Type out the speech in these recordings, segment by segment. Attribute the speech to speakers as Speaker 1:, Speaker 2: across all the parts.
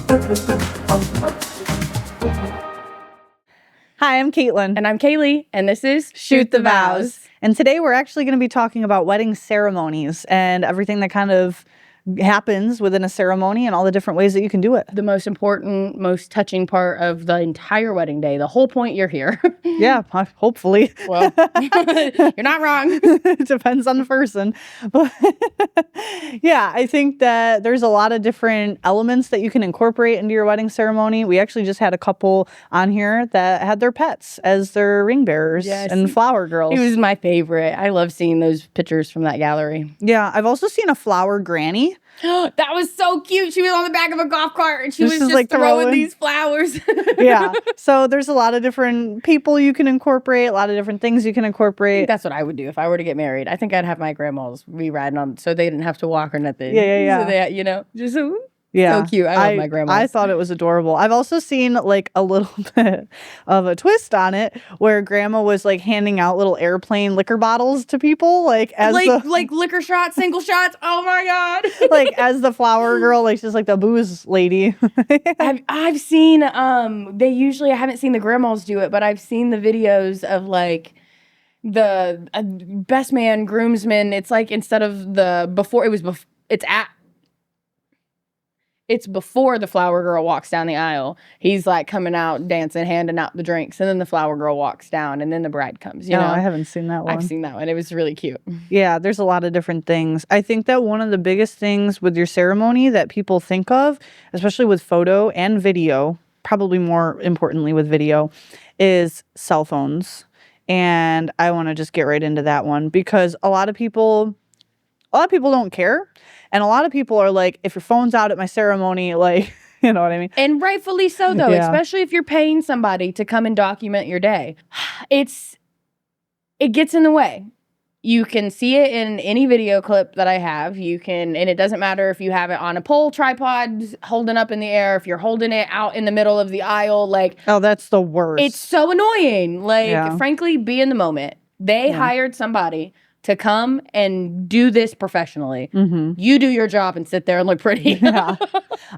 Speaker 1: Hi, I'm Caitlin.
Speaker 2: And I'm Kaylee, and this is
Speaker 1: Shoot the Vows. And today we're actually going to be talking about wedding ceremonies and everything that kind of happens within a ceremony and all the different ways that you can do it.
Speaker 2: The most important, most touching part of the entire wedding day. The whole point you're here.
Speaker 1: Yeah, hopefully.
Speaker 2: Well, you're not wrong.
Speaker 1: It depends on the person. But yeah, I think that there's a lot of different elements that you can incorporate into your wedding ceremony. We actually just had a couple on here that had their pets as their ring bearers and flower girls.
Speaker 2: He was my favorite. I love seeing those pictures from that gallery.
Speaker 1: Yeah, I've also seen a flower granny.
Speaker 2: That was so cute. She was on the back of a golf cart and she was just like throwing these flowers.
Speaker 1: Yeah. So there's a lot of different people you can incorporate, a lot of different things you can incorporate.
Speaker 2: That's what I would do if I were to get married. I think I'd have my grandmas be riding on so they didn't have to walk or nothing.
Speaker 1: Yeah.
Speaker 2: So they, you know, just
Speaker 1: yeah.
Speaker 2: So cute. I love my grandma.
Speaker 1: I thought it was adorable. I've also seen like a little bit of a twist on it where grandma was like handing out little airplane liquor bottles to people like
Speaker 2: liquor shots, single shots. Oh my God.
Speaker 1: Like as the flower girl, like she's like the booze lady.
Speaker 2: I've seen they usually, I haven't seen the grandmas do it, but I've seen the videos of like the best man, groomsman. It's like instead of it's before the flower girl walks down the aisle. He's like coming out, dancing, handing out the drinks. And then the flower girl walks down and then the bride comes, you know?
Speaker 1: I haven't seen that one.
Speaker 2: I've seen that one. It was really cute.
Speaker 1: Yeah, there's a lot of different things. I think that one of the biggest things with your ceremony that people think of, especially with photo and video, probably more importantly with video, is cell phones. And I want to just get right into that one because a lot of people don't care. And a lot of people are like, if your phone's out at my ceremony, like, you know what I mean?
Speaker 2: And rightfully so, though, especially if you're paying somebody to come and document your day. It gets in the way. You can see it in any video clip that I have. And it doesn't matter if you have it on a pole, tripod, holding up in the air, if you're holding it out in the middle of the aisle, like.
Speaker 1: Oh, that's the worst.
Speaker 2: It's so annoying. Like, frankly, be in the moment. They hired somebody to come and do this professionally. Mm-hmm. You do your job and sit there and look pretty.
Speaker 1: Yeah.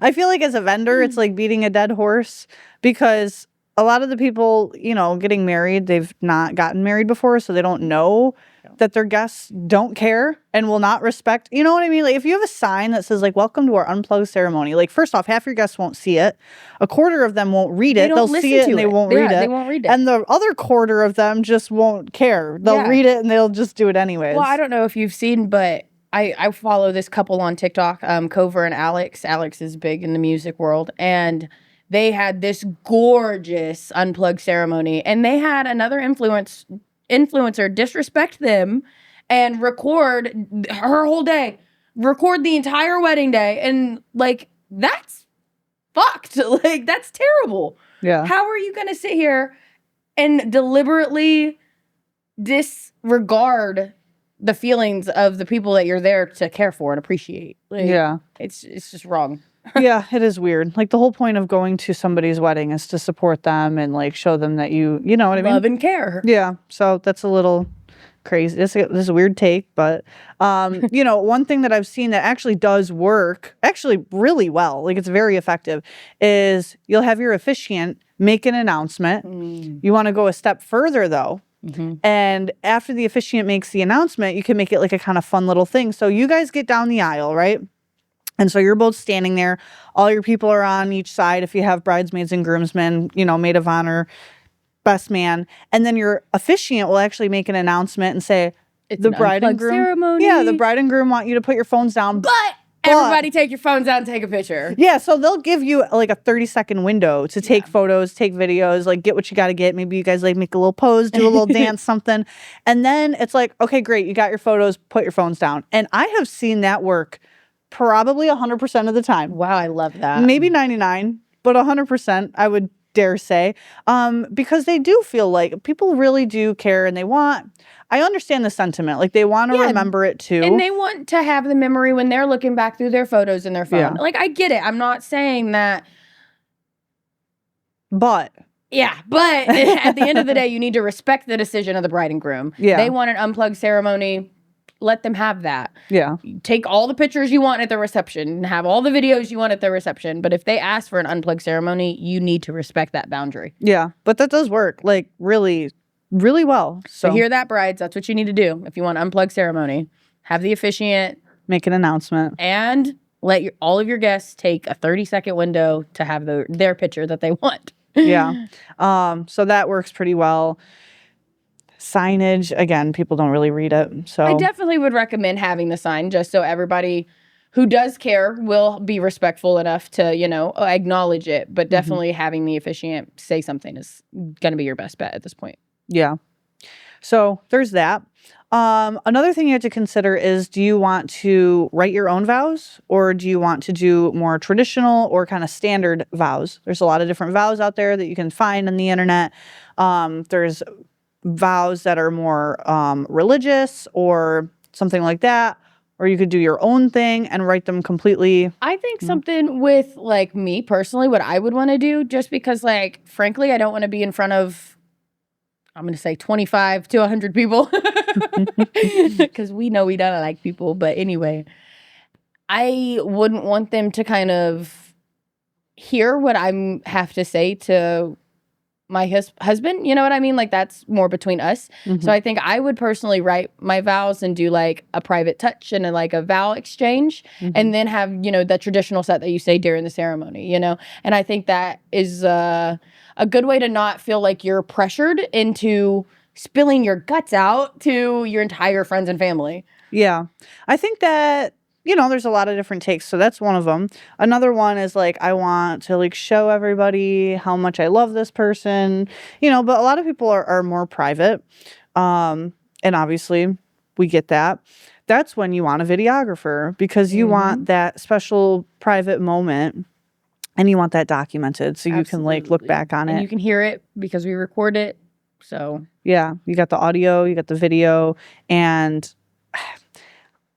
Speaker 1: I feel like as a vendor, it's like beating a dead horse because a lot of the people, you know, getting married, they've not gotten married before, so they don't know that their guests don't care and will not respect. You know what I mean? Like if you have a sign that says like, welcome to our unplugged ceremony, like first off, half your guests won't see it. A quarter of them won't read it. They'll see it and they won't read it.
Speaker 2: They won't read it.
Speaker 1: And the other quarter of them just won't care. They'll read it and they'll just do it anyways.
Speaker 2: Well, I don't know if you've seen, but I follow this couple on TikTok, Cover and Alex. Alex is big in the music world. And they had this gorgeous unplugged ceremony. And they had another influencer disrespect them and record her whole day, record the entire wedding day. And like, that's fucked. Like, that's terrible.
Speaker 1: Yeah.
Speaker 2: How are you going to sit here and deliberately disregard the feelings of the people that you're there to care for and appreciate? Like,
Speaker 1: yeah.
Speaker 2: It's just wrong.
Speaker 1: Yeah, it is weird. Like the whole point of going to somebody's wedding is to support them and like show them that you know what I mean?
Speaker 2: Love and care.
Speaker 1: Yeah. So that's a little crazy. This is a weird take, but you know, one thing that I've seen that actually does work actually really well, like it's very effective, is you'll have your officiant make an announcement. You want to go a step further though. Mm-hmm. And after the officiant makes the announcement, you can make it like a kind of fun little thing. So you guys get down the aisle, right? And so you're both standing there. All your people are on each side. If you have bridesmaids and groomsmen, you know, maid of honor, best man. And then your officiant will actually make an announcement and say,
Speaker 2: it's the bride and groom ceremony.
Speaker 1: Yeah, the bride and groom want you to put your phones down.
Speaker 2: But everybody take your phones out and take a picture.
Speaker 1: Yeah, so they'll give you like a 30-second window to take photos, take videos, like get what you got to get. Maybe you guys like make a little pose, do a little dance, something. And then it's like, okay, great. You got your photos, put your phones down. And I have seen that work probably 100% of the time.
Speaker 2: Wow, I love that.
Speaker 1: Maybe 99, but 100% I would dare say. Because they do feel like people really do care and I understand the sentiment. Like they want to remember it too.
Speaker 2: And they want to have the memory when they're looking back through their photos in their phone. Yeah. Like I get it. I'm not saying that.
Speaker 1: But.
Speaker 2: Yeah, but at the end of the day, you need to respect the decision of the bride and groom.
Speaker 1: Yeah.
Speaker 2: They want an unplugged ceremony. let them have that.
Speaker 1: Yeah.
Speaker 2: Take all the pictures you want at the reception and have all the videos you want at the reception. But if they ask for an unplugged ceremony, you need to respect that boundary.
Speaker 1: Yeah. But that does work like really, really well.
Speaker 2: So hear that, brides. That's what you need to do. If you want an unplugged ceremony, have the officiant
Speaker 1: make an announcement
Speaker 2: and let all of your guests take a 30-second window to have their picture that they want.
Speaker 1: Yeah. So that works pretty well. Signage, again, people don't really read it. So
Speaker 2: I definitely would recommend having the sign just so everybody who does care will be respectful enough to, acknowledge it. But definitely having the officiant say something is going to be your best bet at this point.
Speaker 1: Yeah. So there's that. Another thing you have to consider is, do you want to write your own vows, or do you want to do more traditional or kind of standard vows? There's a lot of different vows out there that you can find on the internet. There's vows that are more religious or something like that, or you could do your own thing and write them completely.
Speaker 2: I think something with, like, me personally, what I would want to do, just because, like, frankly, I don't want to be in front of, I'm going to say 25 to 100 people, because we know we don't like people. But anyway, I wouldn't want them to kind of hear what I have to say to my husband. You know what I mean? Like, that's more between us. So I think I would personally write my vows and do like a private touch and a vow exchange, and then have, the traditional set that you say during the ceremony, And I think that is a good way to not feel like you're pressured into spilling your guts out to your entire friends and family.
Speaker 1: Yeah. I think that, there's a lot of different takes. So that's one of them. Another one is like, I want to like show everybody how much I love this person, but a lot of people are more private. And obviously we get that. That's when you want a videographer, because you want that special private moment and you want that documented so you can like look back on it.
Speaker 2: You can hear it because we record it. So
Speaker 1: yeah, you got the audio, you got the video, and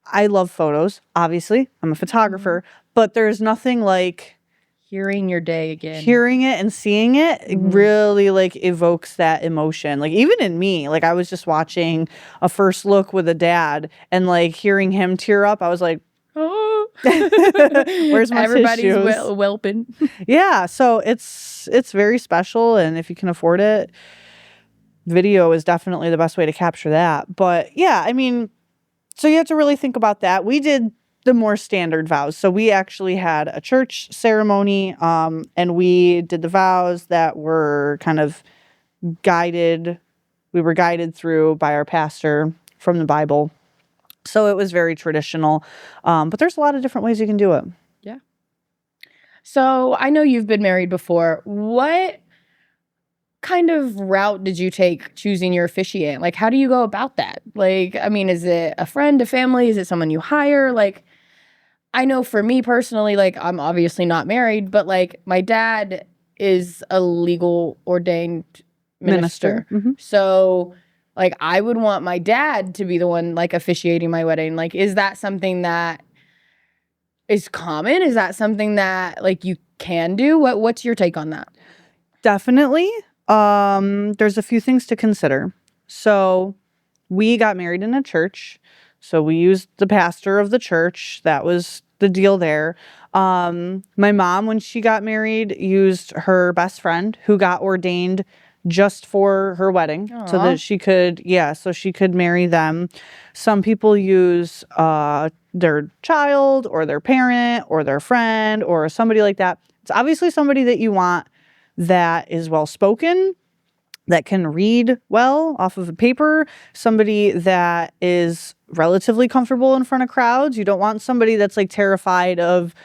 Speaker 1: I love photos, obviously. I'm a photographer, but there's nothing like
Speaker 2: hearing your day again.
Speaker 1: Hearing it and seeing it, it really like evokes that emotion. Like, even in me, like, I was just watching a first look with a dad, and like hearing him tear up, I was like, oh, where's my
Speaker 2: everybody's
Speaker 1: tissues?
Speaker 2: whelping.
Speaker 1: Yeah, so it's very special, and if you can afford it, video is definitely the best way to capture that. But yeah, I mean, so you have to really think about that. We did the more standard vows. So we actually had a church ceremony, and we did the vows that were kind of guided. We were guided through by our pastor from the Bible. So it was very traditional. But there's a lot of different ways you can do it.
Speaker 2: Yeah. So I know you've been married before. What kind of route did you take choosing your officiant? Like, how do you go about that? Like, I mean, is it a friend, a family? Is it someone you hire? Like, I know for me personally, like, I'm obviously not married, but like my dad is a legal ordained minister. So like, I would want my dad to be the one like officiating my wedding. Like, is that something that is common? Is that something that like you can do? What's your take on that?
Speaker 1: Definitely. There's a few things to consider. So we got married in a church. So we used the pastor of the church. That was the deal there. My mom, when she got married, used her best friend who got ordained just for her wedding. Aww. So that she could marry them. Some people use their child or their parent or their friend or somebody like that. It's obviously somebody that you want that is well-spoken, that can read well off of a paper, somebody that is relatively comfortable in front of crowds. You don't want somebody that's like terrified of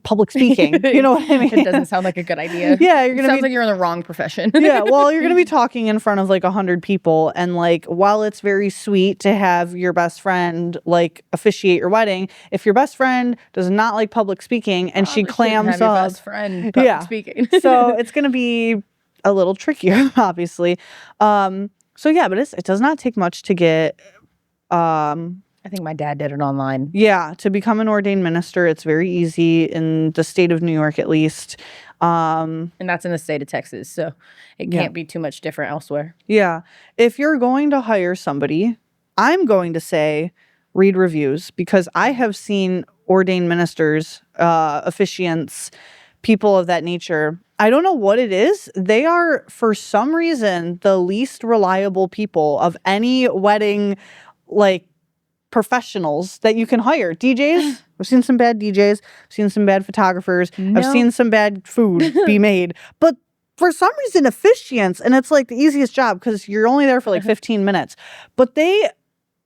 Speaker 1: public speaking. You know what I mean?
Speaker 2: It doesn't sound like a good idea.
Speaker 1: Yeah,
Speaker 2: sounds like you're in the wrong profession.
Speaker 1: Yeah, well, you're going to be talking in front of like 100 people, and like, while it's very sweet to have your best friend like officiate your wedding, if your best friend does not like public speaking and she clams
Speaker 2: your
Speaker 1: up,
Speaker 2: best friend public speaking.
Speaker 1: So it's going to be a little trickier, obviously. So yeah, but it does not take much to get.
Speaker 2: I think my dad did it online.
Speaker 1: Yeah, to become an ordained minister, it's very easy in the state of New York, at least.
Speaker 2: And that's in the state of Texas, so it can't be too much different elsewhere.
Speaker 1: Yeah. If you're going to hire somebody, I'm going to say read reviews, because I have seen ordained ministers, officiants, people of that nature. I don't know what it is. They are, for some reason, the least reliable people of any wedding, like, professionals that you can hire. DJs, I've seen some bad DJs, I've seen some bad photographers, I've
Speaker 2: No.
Speaker 1: seen some bad food be made. But for some reason, officiants, and it's like the easiest job because you're only there for like 15 minutes. But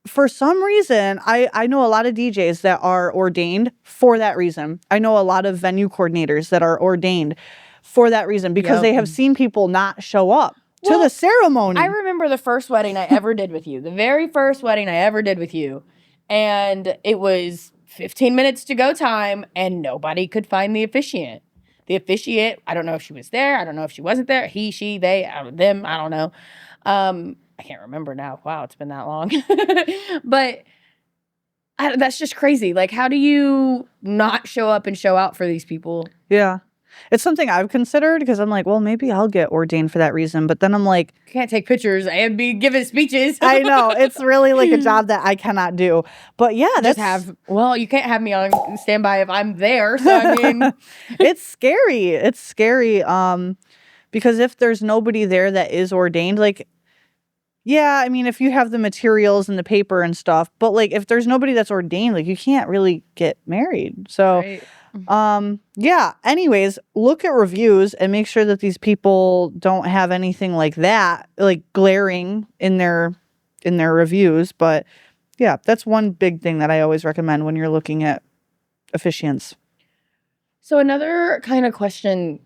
Speaker 1: for some reason, I know a lot of DJs that are ordained for that reason. I know a lot of venue coordinators that are ordained for that reason, because they have seen people not show up to the ceremony.
Speaker 2: I remember the first wedding I ever did with you, the very first wedding I ever did with you. And it was 15 minutes to go time, and nobody could find the officiant. The officiant, I don't know if she was there. I don't know if she wasn't there. He, she, they, them, I don't know. I can't remember now. Wow, it's been that long. But that's just crazy. Like, how do you not show up and show out for these people?
Speaker 1: Yeah. It's something I've considered, because I'm like, well, maybe I'll get ordained for that reason. But then I'm like,
Speaker 2: You can't take pictures and be giving speeches.
Speaker 1: I know. It's really like a job that I cannot do. But yeah,
Speaker 2: you can't have me on standby if I'm there. So I mean,
Speaker 1: it's scary. It's scary. Because if there's nobody there that is ordained, like, yeah, I mean, if you have the materials and the paper and stuff, but like, if there's nobody that's ordained, like, you can't really get married. So,
Speaker 2: right.
Speaker 1: yeah. Anyways, look at reviews and make sure that these people don't have anything like that, like glaring in their reviews. But yeah, that's one big thing that I always recommend when you're looking at officiants.
Speaker 2: So another kind of question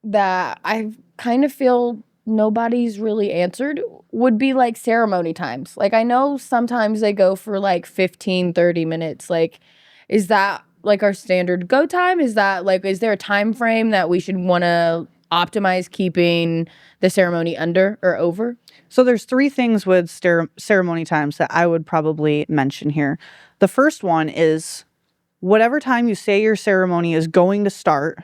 Speaker 2: that I kind of feel nobody's really answered would be like ceremony times. Like, I know sometimes they go for like 15, 30 minutes. Like, is that like our standard go time? Is there a time frame that we should want to optimize keeping the ceremony under or over?
Speaker 1: So there's three things with ceremony times that I would probably mention here. The first one is whatever time you say your ceremony is going to start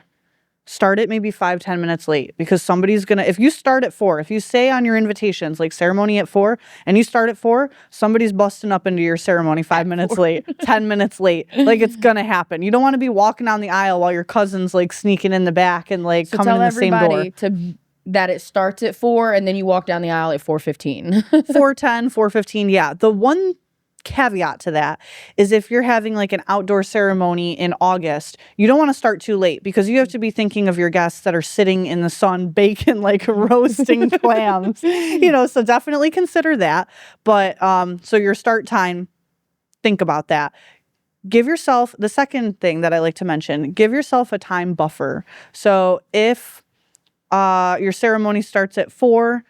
Speaker 1: it maybe 5-10 minutes late, because somebody's gonna, if you start at 4, if you say on your invitations like ceremony at 4 and you start at 4, somebody's busting up into your ceremony 5 minutes late, 10 minutes late. Like, it's gonna happen. You don't want to be walking down the aisle while your cousin's like sneaking in the back and like coming in the same door.
Speaker 2: Tell everybody that it starts at 4 and then you walk down the aisle at 4:15.
Speaker 1: 4:10, 4:15. Yeah. The one caveat to that is if you're having like an outdoor ceremony in August, you don't want to start too late, because you have to be thinking of your guests that are sitting in the sun baking like roasting clams, so definitely consider that. But so your start time, think about that. Give yourself, the second thing that I like to mention, give yourself a time buffer. So if your ceremony starts at 4,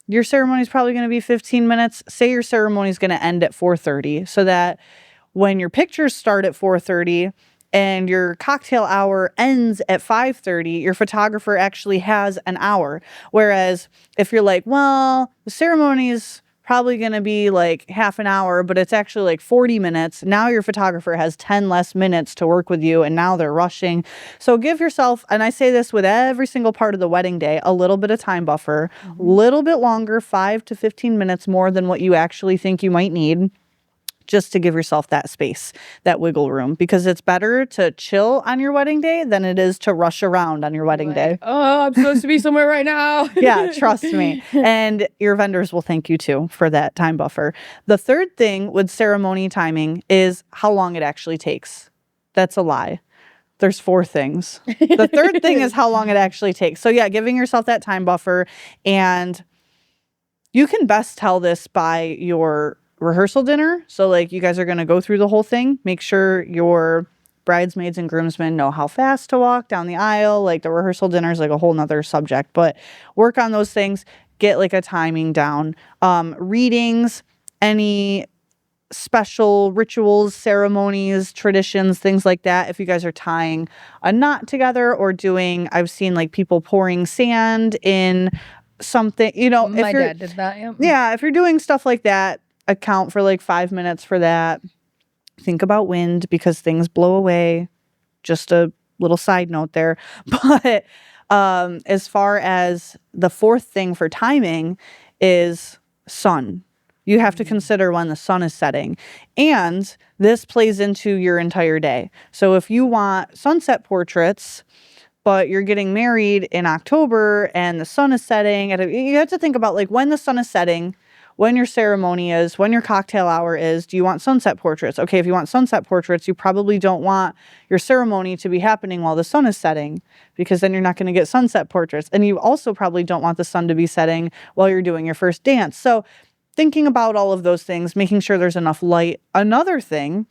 Speaker 1: your ceremony is probably going to be 15 minutes. Say your ceremony is going to end at 4:30, so that when your pictures start at 4:30 and your cocktail hour ends at 5:30, your photographer actually has an hour. Whereas if you're like, well, the ceremony is probably going to be like half an hour, but it's actually like 40 minutes. Now your photographer has 10 less minutes to work with you, and now they're rushing. So give yourself, and I say this with every single part of the wedding day, a little bit of time buffer, a little bit longer, 5 to 15 minutes more than what you actually think you might need, just to give yourself that space, that wiggle room, because it's better to chill on your wedding day than it is to rush around on your wedding day.
Speaker 2: Oh, I'm supposed to be somewhere right now.
Speaker 1: Yeah, trust me. And your vendors will thank you too for that time buffer. The third thing with ceremony timing is how long it actually takes. That's a lie. There's 4 things. The third thing is how long it actually takes. So yeah, giving yourself that time buffer. And you can best tell this by your rehearsal dinner. So like, you guys are going to go through the whole thing. Make sure your bridesmaids and groomsmen know how fast to walk down the aisle. Like, the rehearsal dinner is like a whole nother subject, but work on those things. Get like a timing down. Readings, any special rituals, ceremonies, traditions, things like that. If you guys are tying a knot together or doing, I've seen like people pouring sand in something,
Speaker 2: My dad did that.
Speaker 1: Yeah, if you're doing stuff like that, account for like 5 minutes for that. Think about wind, because things blow away. Just a little side note there. But as far as the fourth thing for timing is sun. You have to consider when the sun is setting. And this plays into your entire day. So if you want sunset portraits, but you're getting married in October and the sun is setting, you have to think about like when the sun is setting, when your ceremony is, when your cocktail hour is. Do you want sunset portraits? Okay, if you want sunset portraits, you probably don't want your ceremony to be happening while the sun is setting, because then you're not going to get sunset portraits. And you also probably don't want the sun to be setting while you're doing your first dance. So thinking about all of those things, making sure there's enough light. Another thing,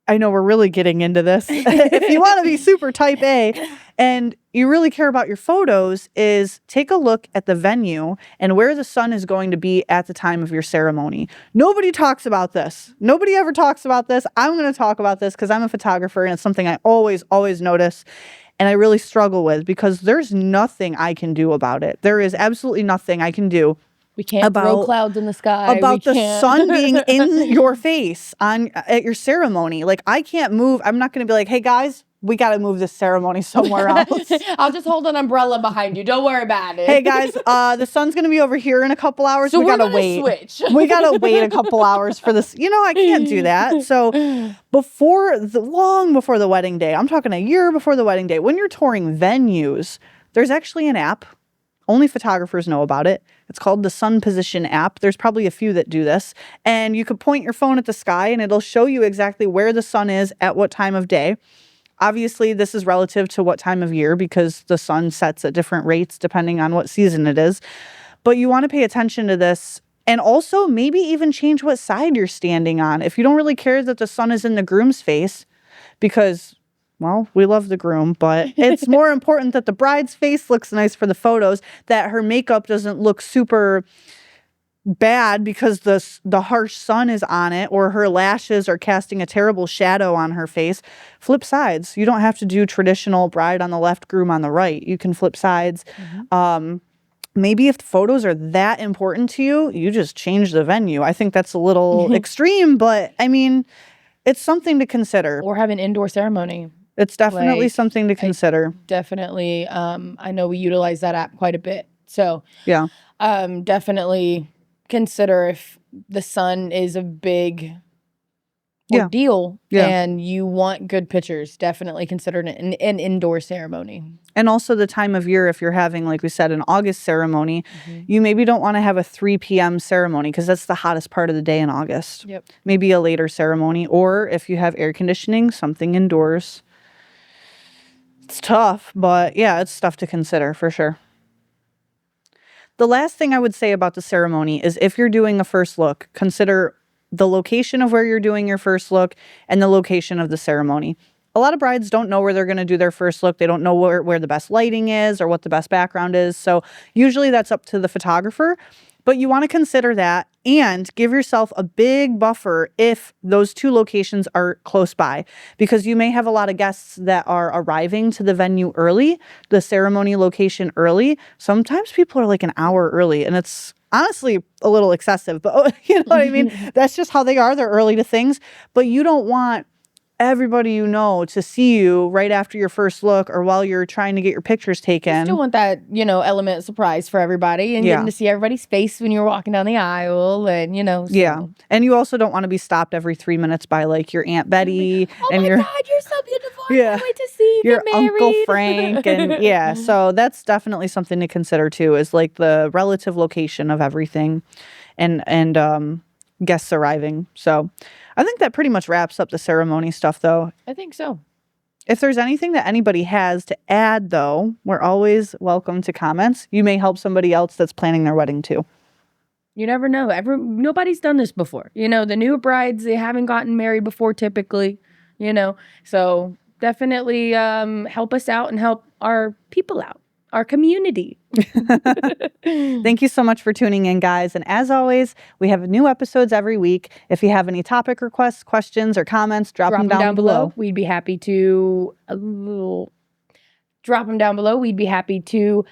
Speaker 1: I know we're really getting into this. If you want to be super type A and you really care about your photos, is take a look at the venue and where the sun is going to be at the time of your ceremony. Nobody talks about this. Nobody ever talks about this. I'm going to talk about this because I'm a photographer and it's something I always notice and I really struggle with, because there's nothing I can do about it. There is absolutely nothing I can do.
Speaker 2: We can't throw clouds in the sky.
Speaker 1: About the sun being in your face at your ceremony. Like, I can't move. I'm not going to be like, hey, guys, we got to move this ceremony somewhere else.
Speaker 2: I'll just hold an umbrella behind you. Don't worry about it.
Speaker 1: Hey, guys, the sun's going to be over here in a couple hours.
Speaker 2: So
Speaker 1: we got to
Speaker 2: wait. Switch.
Speaker 1: We got to wait a couple hours for this. You know, I can't do that. So long before the wedding day, I'm talking a year before the wedding day, when you're touring venues, there's actually an app. Only photographers know about it. It's called the Sun Position app. There's probably a few that do this. And you could point your phone at the sky and it'll show you exactly where the sun is at what time of day. Obviously, this is relative to what time of year because the sun sets at different rates depending on what season it is. But you want to pay attention to this, and also maybe even change what side you're standing on. If you don't really care that the sun is in the groom's face, because, well, we love the groom, but it's more important that the bride's face looks nice for the photos, that her makeup doesn't look super bad because the harsh sun is on it, or her lashes are casting a terrible shadow on her face. Flip sides. You don't have to do traditional bride on the left, groom on the right. You can flip sides. Mm-hmm. Maybe if the photos are that important to you, you just change the venue. I think that's a little extreme, but I mean, it's something to consider.
Speaker 2: Or have an indoor ceremony.
Speaker 1: It's definitely something to consider.
Speaker 2: Definitely. I know we utilize that app quite a bit. So
Speaker 1: yeah,
Speaker 2: definitely consider if the sun is a big ordeal and you want good pictures, definitely consider an indoor ceremony.
Speaker 1: And also the time of year, if you're having, like we said, an August ceremony, you maybe don't want to have a 3 p.m. ceremony because that's the hottest part of the day in August.
Speaker 2: Yep.
Speaker 1: Maybe a later ceremony, or if you have air conditioning, something indoors. It's tough, but yeah, it's stuff to consider for sure. The last thing I would say about the ceremony is if you're doing a first look, consider the location of where you're doing your first look and the location of the ceremony. A lot of brides don't know where they're going to do their first look. They don't know where the best lighting is or what the best background is. So usually that's up to the photographer. But you want to consider that and give yourself a big buffer if those two locations are close by, because you may have a lot of guests that are arriving to the venue early, the ceremony location early. Sometimes people are like an hour early, and it's honestly a little excessive, but you know what I mean? That's just how they are. They're early to things, but you don't want everybody you know to see you right after your first look or while you're trying to get your pictures taken.
Speaker 2: You still want that, element of surprise for everybody and getting to see everybody's face when you're walking down the aisle and, So.
Speaker 1: Yeah. And you also don't want to be stopped every 3 minutes by like your Aunt Betty
Speaker 2: and
Speaker 1: your
Speaker 2: God, you're so beautiful. I can't wait to see you
Speaker 1: your
Speaker 2: get married.
Speaker 1: Uncle Frank. And so that's definitely something to consider too, is like the relative location of everything and guests arriving. So I think that pretty much wraps up the ceremony stuff, though.
Speaker 2: I think so.
Speaker 1: If there's anything that anybody has to add, though, we're always welcome to comments. You may help somebody else that's planning their wedding, too.
Speaker 2: You never know. Nobody's done this before. The new brides, they haven't gotten married before typically, So definitely help us out and help our people out, our community.
Speaker 1: Thank you so much for tuning in, guys. And as always, we have new episodes every week. If you have any topic requests, questions, or comments, drop them down below.
Speaker 2: We'd be happy to drop them down below. We'd be happy to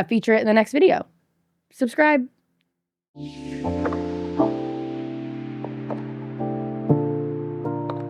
Speaker 2: feature it in the next video. Subscribe.